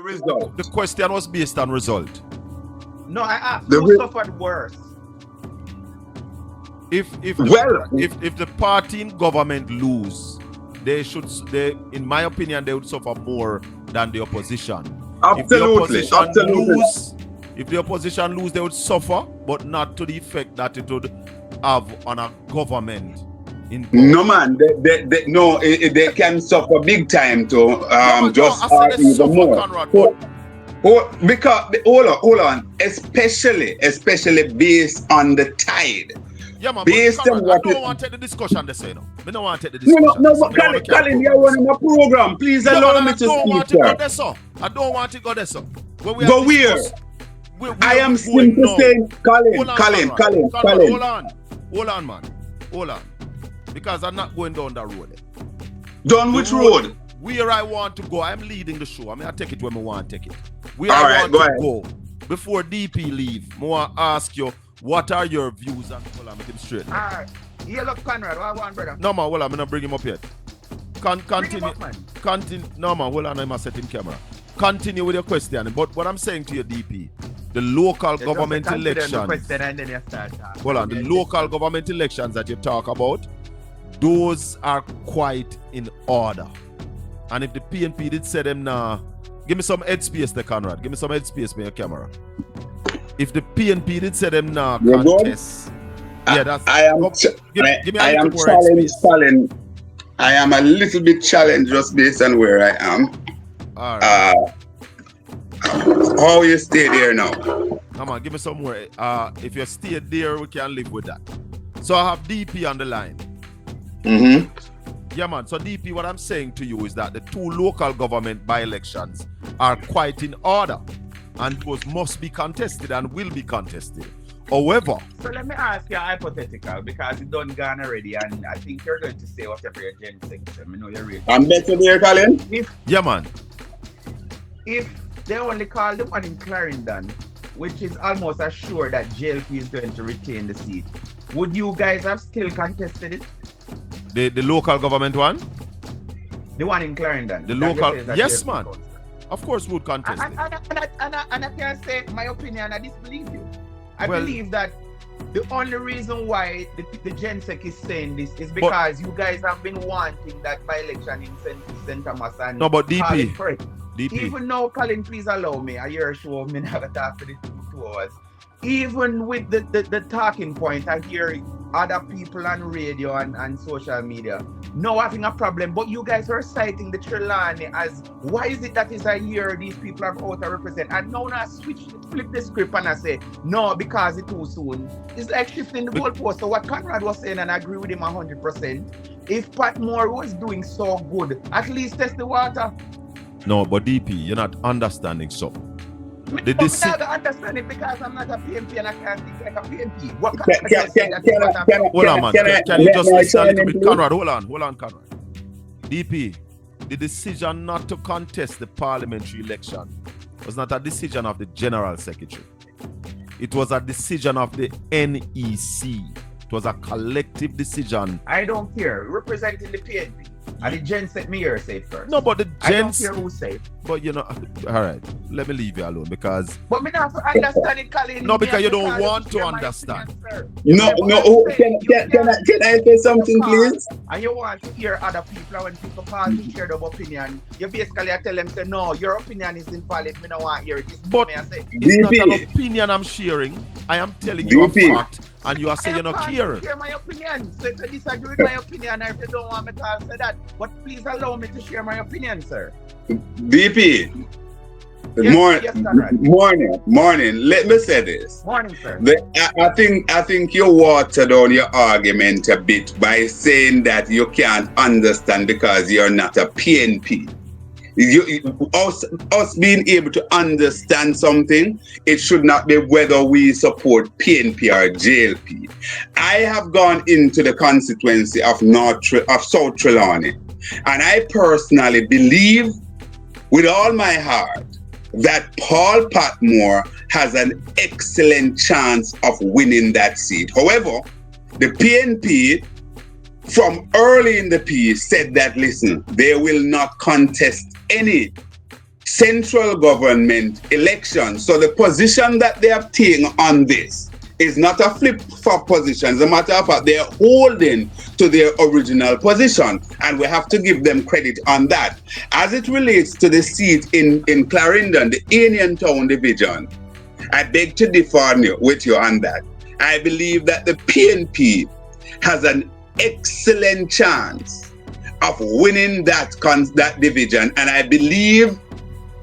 result. The question was based on result. No, I asked who suffered worse. If the party in government lose, in my opinion, they would suffer more than the opposition. Absolutely. If the opposition lose, they would suffer, but not to the effect that it would have on a government. No man, they can suffer big time to even more. Conrad, because hold on, especially based on the tide. Yeah, man, based Conrad, on what I don't want to take the discussion they say no. I don't want to take the discussion. No, but Colin, you're running a program. Please allow me to speak. I don't want to go there, sir. Go where? I am simply saying, Colin. Hold on, man. Hold on. Because I'm not going down that road. Down which road? Where I want to go. I'm leading the show. I mean, I take it when I want to take it. Go before DP leave, I want to ask you, what are your views on him straight? Alright. Yeah, look, Conrad, what I want, brother? No, man, hold on. I'm not bring him up yet. Continue. No, man, hold on. I'm set in camera. Continue with your question. But what I'm saying to you, DP, the local government elections. Hold on. The local government elections that you talk about, those are quite in order. And if the PNP did say them now, give me some headspace there, Conrad. Give me some headspace with your camera. If the PNP did say them now contest, that's. I am challenged. I am a little bit challenged just based on where I am. All right. How you stay there now? Come on, give me some more. If you stay there, we can live with that. So I have DP on the line. Mm-hmm. Yeah, man. So DP, what I'm saying to you is that the two local government by-elections are quite in order, and those must be contested and will be contested. However, so let me ask you a hypothetical, because it's done gone already, and I think you're going to say whatever your gen thinks. I know you're ready. I'm better there, Colin. Yeah, man. If they only call the one in Clarendon, which is almost assured that JLP is going to retain the seat, would you guys have still contested it? The local government one? The one in Clarendon. The local, yes, man. Of course, we would contest it. And I can say my opinion. I disbelieve you. I believe that the only reason why the GenSec is saying this is because you guys have been wanting that by-election in St. Thomas and no, but DP. Even now, Colin, please allow me. I hear a show, me never talk for the 2 hours. Even with the talking point, I hear other people on radio and social media now having a problem, but you guys are citing the Trelawney as why is it that is a year these people are out to represent, and now I flip the script and I say no because it's too soon. It's like shifting the goalpost. So what Conrad was saying, and I agree with him 100%, if Pat Moore was doing so good, at least test the water. No, but DP, you're not understanding so. I'm not understanding because I'm not a PNP and I can't think like a PNP. Hold on, man. Can you just listen a little bit? Conrad, hold on, Conrad. DP, the decision not to contest the parliamentary election was not a decision of the General Secretary. It was a decision of the NEC. It was a collective decision. I don't care. Representing the PNP. And the Gen set me here safe first. No, but the Gen... I don't care who's safe. But you know, all right, let me leave you alone because... But me not understand it, Colin. No, because you don't want to understand. No, can I say something, please? And you want to hear other people, when people call to share their opinion, you basically tell them, say, no, your opinion is invalid, me don't want to hear it. But it's not an opinion I'm sharing. I am telling you a fact. And you are saying you're not caring. Share my opinion. So if you disagree with my opinion, or if you don't want me to say that, but please allow me to share my opinion, sir. DP. Morning. Let me say this. Morning, sir. I think you watered down your argument a bit by saying that you can't understand because you're not a PNP. Us being able to understand something, it should not be whether we support PNP or JLP. I have gone into the constituency of South Trelawney, and I personally believe with all my heart that Paul Patmore has an excellent chance of winning that seat. However, the PNP from early in the piece said that, listen, they will not contest any central government elections. So the position that they have taken on this is not a flip-flop position. As a matter of fact, they are holding to their original position, and we have to give them credit on that. As it relates to the seat in Clarendon, the Union Town division, I beg to differ with you on that. I believe that the PNP has an excellent chance of winning that division, and I believe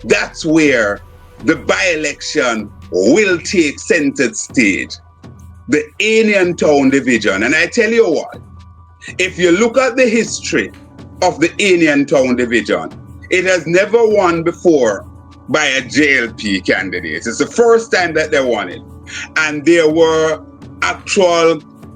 that's where the by-election will take center stage, the Union Town division. And I tell you what, if you look at the history of the Union Town division, it has never won before by a JLP candidate. It's the first time that they won it. And there were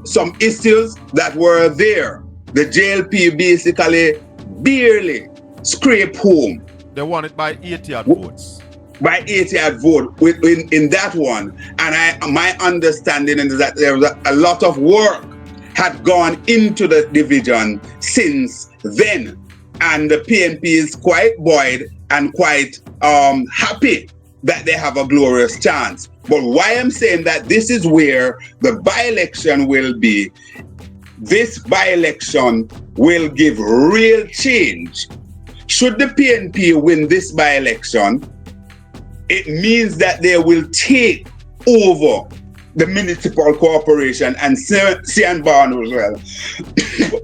some issues that were there. The JLP basically barely scraped home. They won it by 80 odd votes. By 80 odd vote in that one. And my understanding is that there was a lot of work had gone into the division since then. And the PNP is quite buoyed and quite happy that they have a glorious chance. But why I'm saying that this is where the by-election will be, this by-election will give real change. Should the PNP win this by-election, it means that they will take over the municipal corporation and Cian as well.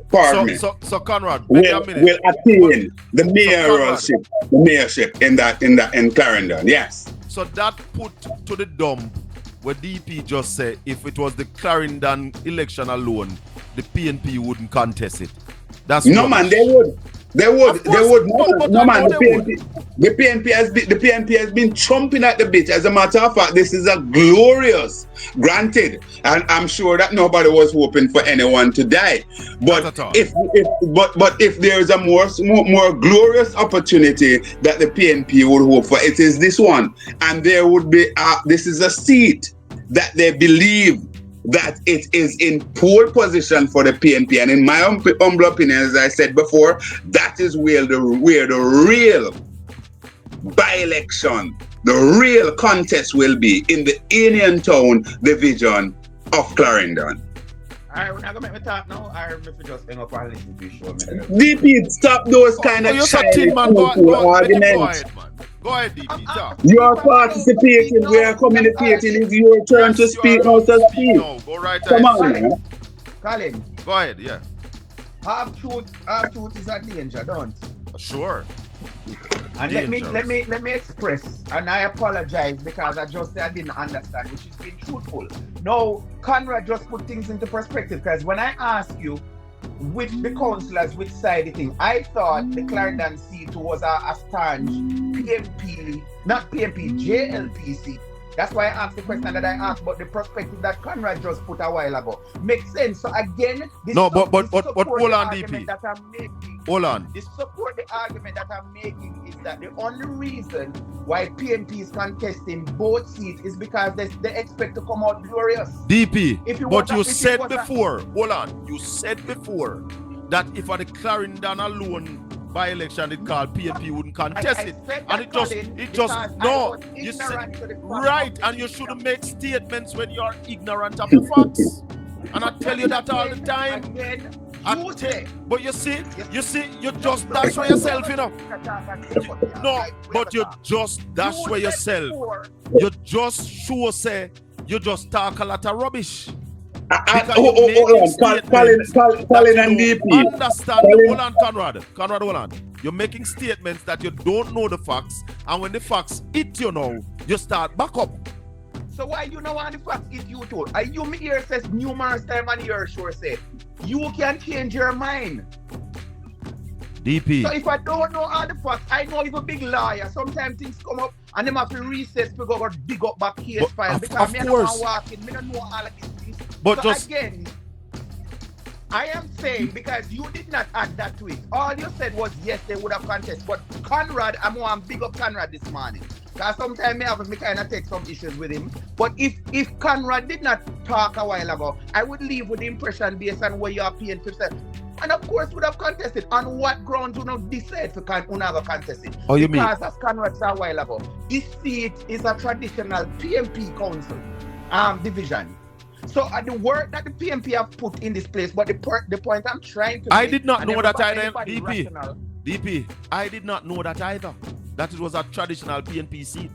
Pardon me. So Conrad, will attain the mayorship in Clarendon. Yes. So that put to the dump what DP just said, if it was the Clarendon election alone, the PNP wouldn't contest it. That's no man, they would. They would. No man. The PNP has been chomping at the bit. As a matter of fact, this is a glorious, granted, and I'm sure that nobody was hoping for anyone to die. But if there is a more glorious opportunity that the PNP would hope for, it is this one. And there would be this is a seat that they believe that it is in pole position for the PNP. And in my humble opinion, as I said before, that is where the real by-election, the real contest will be in the Union Town division of Clarendon. Alright, we're not gonna make me talk now. Or if we just hang up and listen to the show. DP, stop those kind of childish arguments. Go ahead, DP, talk. You are participating, we are communicating. It's your turn to speak, now to speak. No, go right ahead. Come on, man. Colin. Go ahead, yeah. Half truth is a danger, don't? Sure. And let me express, and I apologize because I just said I didn't understand, which is being truthful. No, Conrad just put things into perspective, because when I asked you which the councillors, which side the thing, I thought the Clarendon seat was a staunch PNP, not PNP, JLP seat. That's why I asked the question that I asked, but the perspective that Conrad just put a while ago makes sense. So again, but hold on, DP. Hold on. The argument that I'm making is that the only reason why PNP is contesting both seats is because they expect to come out glorious. DP, but you said before, hold on, you said before that if at the Clarendon alone by-election it called PNP wouldn't contest it. And it just no. You said right, and you shouldn't make statements when you're ignorant of the facts. And I tell you that all the time. But you see, you just dash for yourself, you know. No, but you just dash for yourself. You just say you just talk a lot of rubbish. Colin and DP. Understand? Hold on, Conrad, hold on. You're making statements that you don't know the facts, and when the facts hit you now, you start back up. So why you know what the facts hit you too? You me here says numerous times on your show say you can change your mind. DP. So if I don't know all the facts, I know if a big lawyer, sometimes things come up and them have to recess to go dig up back case file because me don't walk in, me don't know all of these things. But so again, I am saying because you did not add that to it. All you said was yes, they would have contested. But Conrad, I'm going to big up Conrad this morning. Because sometimes me kind of take some issues with him. But if Conrad did not talk a while ago, I would leave with the impression based on what you're paying to say. And of course would have contested. On what grounds would not decide for never contested? Oh, you mean? Because as Conrad said a while ago, this seat is a traditional PNP council division. So the work that the PNP have put in this place, but the point I'm trying to I make, did not know that either, DP. I did not know that either. That it was a traditional PNP seat.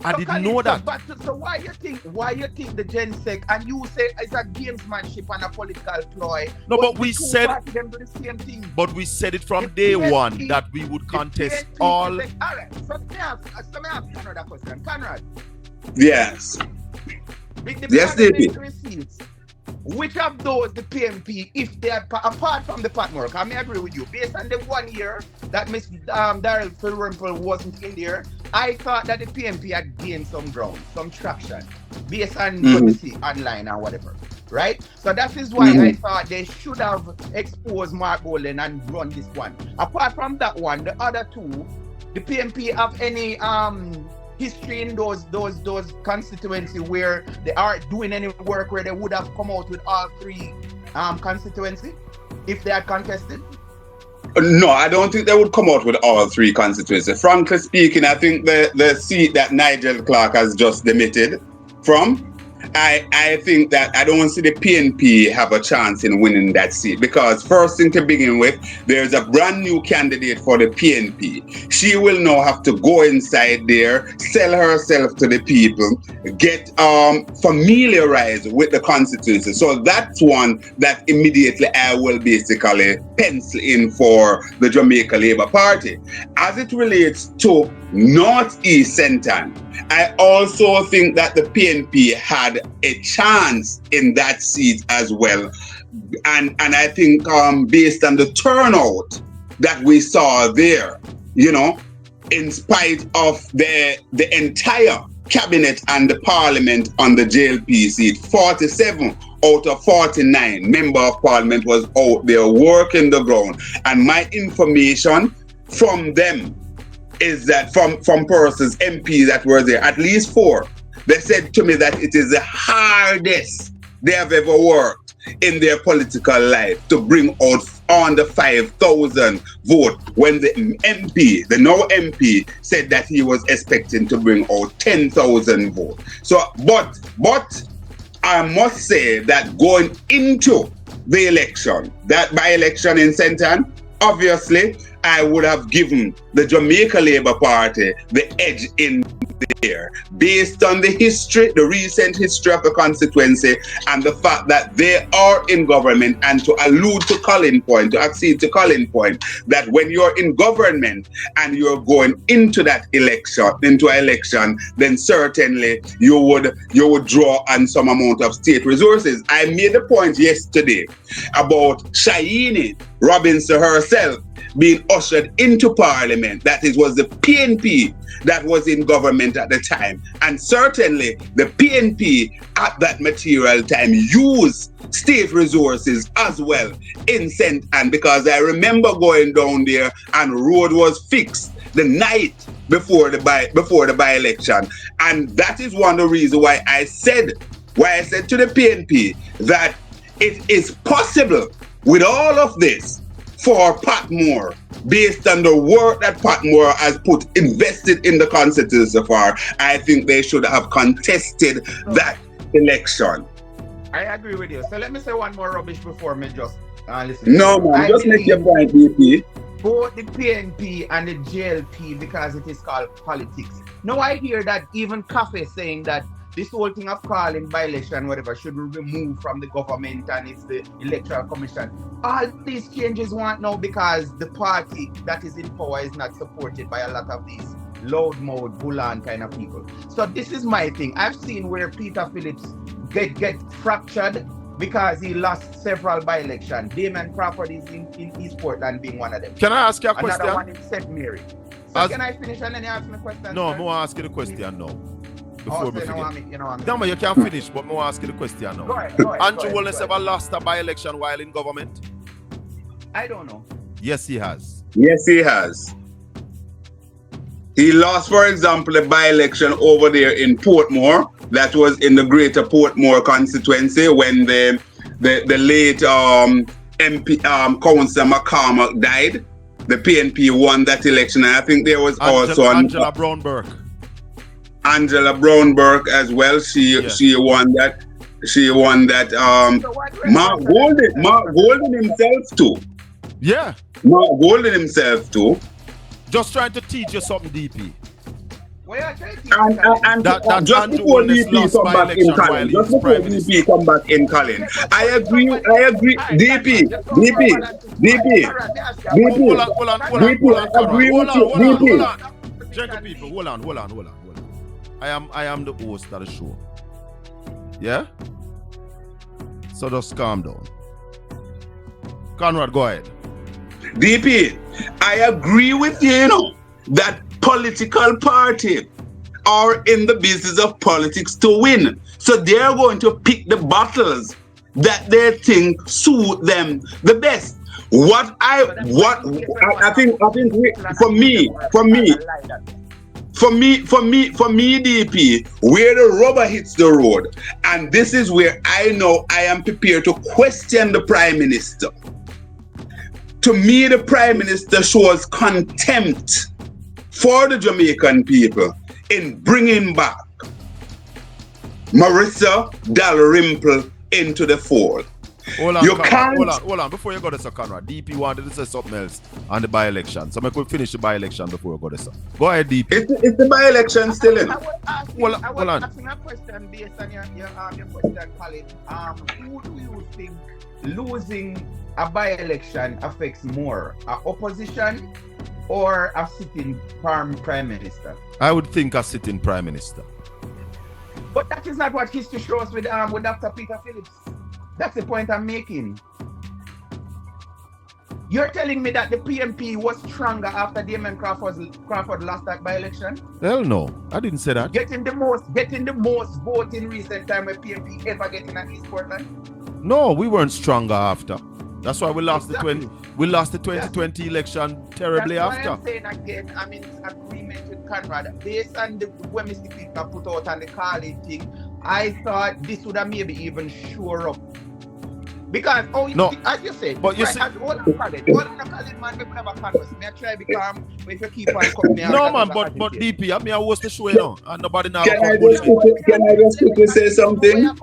I So didn't know that. So why you think the GenSec and you say it's a gamesmanship and a political ploy? No, but we said them do the same thing. But we said it from The day PNP one that we would contest PNP all. All right. So let me ask Conrad a question. Conrad, Yes. with the Yes, parliamentary seats, which of those the PNP, if they are apart from the Patmore, I may agree with you, based on the 1 year that Miss Daryl Philwimple wasn't in there, I thought that the PNP had gained some ground, some traction, based on what we see online and whatever, right? So that is why I thought they should have exposed Mark Golden and run this one. Apart from that one, the other two, the PNP have any history in those constituency where they aren't doing any work where they would have come out with all three constituency if they had contested? No, I don't think they would come out with all three constituencies. Frankly speaking, I think the seat that Nigel Clark has just demitted from, I think that I don't see the PNP have a chance in winning that seat, because first thing to begin with, there's a brand new candidate for the PNP. She will now have to go inside there, sell herself to the people, get familiarized with the constituency. So that's one that immediately I will basically pencil in for the Jamaica Labour Party. As it relates to Northeast Centre, I also think that the PNP had a chance in that seat as well. And I think based on the turnout that we saw there, in spite of the entire cabinet and the parliament on the JLP seat, 47 out of 49 member of parliament was out there working the ground. And my information from them is that from persons, MP that were there, at least 4, they said to me that it is the hardest they have ever worked in their political life to bring out under 5,000 vote, when the MP, the now MP, said that he was expecting to bring out 10,000 vote. So, but I must say that going into the election, that by-election in St. Ann, obviously, I would have given the Jamaica Labour Party the edge in there, based on the history, the recent history of the constituency, and the fact that they are in government. And to allude to Colin Point, to accede to Colin Point, that when you're in government and you're going into that election, then certainly you would draw on some amount of state resources. I made a point yesterday about Shaini Robinson herself being ushered into parliament, that it was the PNP that was in government at the time. And certainly the PNP at that material time used state resources as well in St. Ann, because I remember going down there and road was fixed the night before the by-election. And that is one of the reasons why I said to the PNP that it is possible with all of this for Patmore, based on the work that Patmore has invested in the constituency so far. I think they should have contested that election. I agree with you. So let me say one more rubbish before me just listen. No, man, just make your point, BP. Both the PNP and the JLP, because it is called politics. Now I hear that even Cafe saying that this whole thing of calling by-election, whatever, should be removed from the government and it's the electoral commission. All these changes want now because the party that is in power is not supported by a lot of these loudmouth, bullan kind of people. So this is my thing. I've seen where Peter Phillips get fractured because he lost several by-elections. Damon Crawford is in East Portland being one of them. Can I ask you a question? Another one in St. Mary. So can I finish and then you ask me a question? No, I'm going to ask you the question now. Before we forget. No, man, you can't finish, but I'm going to ask you the question now. Go ahead, Andrew Wallace ever lost a by-election while in government? I don't know. Yes, he has. Yes, he has. He lost, for example, a by-election over there in Portmore. That was in the Greater Portmore constituency when the late MP Councillor McCormack died, the PNP won that election. And I think there was also Angela Brownburg. Angela Brownburg as well. She won that. She won that. Mark Golden himself too. Yeah. Mark Golden himself too. Just trying to teach you something, DP. And just before DP come back in Colin, I agree, DP, Gentle people, hold on. I am the host of the show. Yeah? So just calm down. Conrad, go ahead. DP, I agree with you, that political party are in the business of politics to win. So they're going to pick the battles that they think suit them the best. I think for me, DP, where the rubber hits the road, and this is where I know I am prepared to question the Prime Minister. To me, the Prime Minister shows contempt for the Jamaican people in bringing back Marissa Dalrymple into the fold. Hold on. Before you go to Sir Conrad, DP wanted to say something else on the by-election. So I could finish the by-election before you go to Sir. Go ahead, DP. It's the by-election still in. I was asking a question based on your question, Colin. Who do you think losing a by-election affects more? Opposition or a sitting Prime Minister? I would think a sitting Prime Minister. But that is not what history shows with Dr. Peter Phillips. That's the point I'm making. You're telling me that the PNP was stronger after Damien Crawford lost that by-election? Hell no, I didn't say that. Getting the most vote in recent time with PNP ever getting at East Portland? No, we weren't stronger after. That's why we lost the 2020 election terribly after. I'm saying again, I'm in agreement with Conrad. Based on when Mr. Peter put out on the Carlin thing, I thought this would have maybe even sure up. Because, as you said, but you see, all I'm calling, man, we never converse. I try to be calm, but if you keep on coming here. No, man, but DP, I host the show, and nobody now. Can I just quickly say something?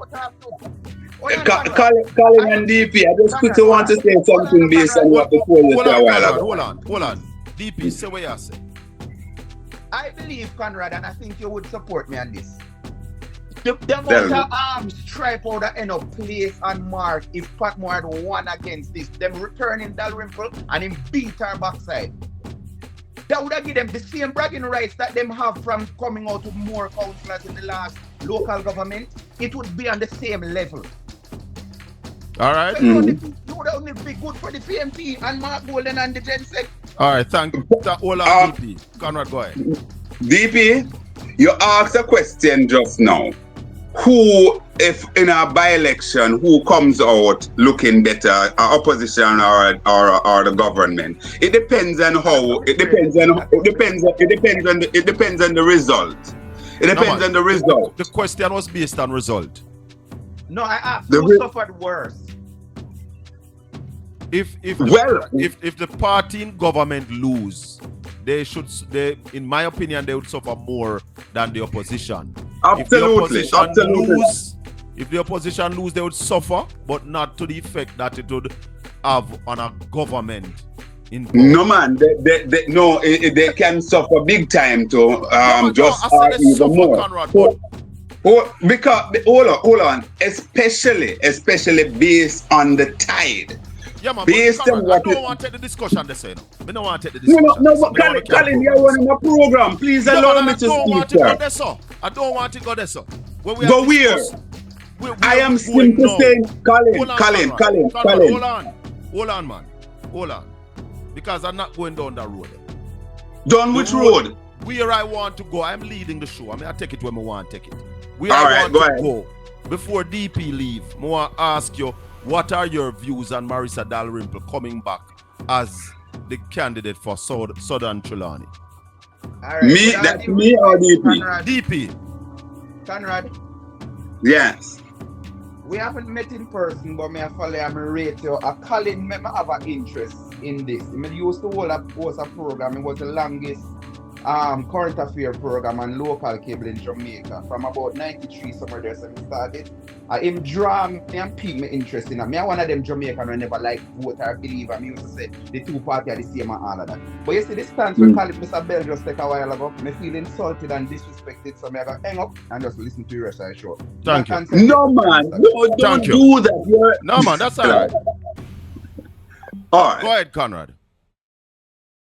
Colin and DP, I just quickly want to say something based on what before you said a while ago. Hold on. DP, say what you say. I believe, Conrad, and I think you would support me on this. The amount of arms stripe out that end up place and mark if Patmore had won against this, them returning Dalrymple and him beat her backside. That would have given them the same bragging rights that them have from coming out with more councillors in the last local government. It would be on the same level. All right. So you would only be good for the PNP and Mark Golden and the Gen-Sec. All right, thank you. Hold on, DP. Conrad, go ahead. DP, you asked a question just now. Who, if in a by-election, who comes out looking better, opposition or the government? It depends on how. It depends on the result. It depends on the result. The question was based on result. No, I asked who suffered worse. If the party in government lose, they, in my opinion, they would suffer more than the opposition. Absolutely. If the opposition lose, they would suffer, but not to the effect that it would have on a government. No, man, they can suffer big time to even more. Conrad, because hold on, especially based on the tide. Yeah, man, based Conrad, on what I don't want to take the discussion this way. I don't want to take the discussion. No, but Colin, you're running a program. Please allow me to speak. I don't want to go there, sir. Go where? I am simply saying, Colin. Hold on, man. Hold on. Because I'm not going down that road. Down which road? Where I want to go. I'm leading the show. I take it where I want to take it. Go. Before DP leave, I want to ask you, what are your views on Marissa Dalrymple coming back as the candidate for Southern Trelawney? Right, me or DP? DP. Conrad. Yes. We haven't met in person, but me I follow him rate you. Colin, me have an interest in this. I used to host a program. It was the longest current affair program on local cable in Jamaica from about 93 somewhere there. So I started. Him draw me and pique my interest in it. Me one of them Jamaican who never like vote or believe. I used to say the two parties are the same and all of that. But you see this stance we call it Mr. Bell just take a while ago. Me feel insulted and disrespected, so me I go hang up and just listen to the rest of the show. Thank you. No man, no, don't do that. No man, that's all right. All right. Go ahead, Conrad.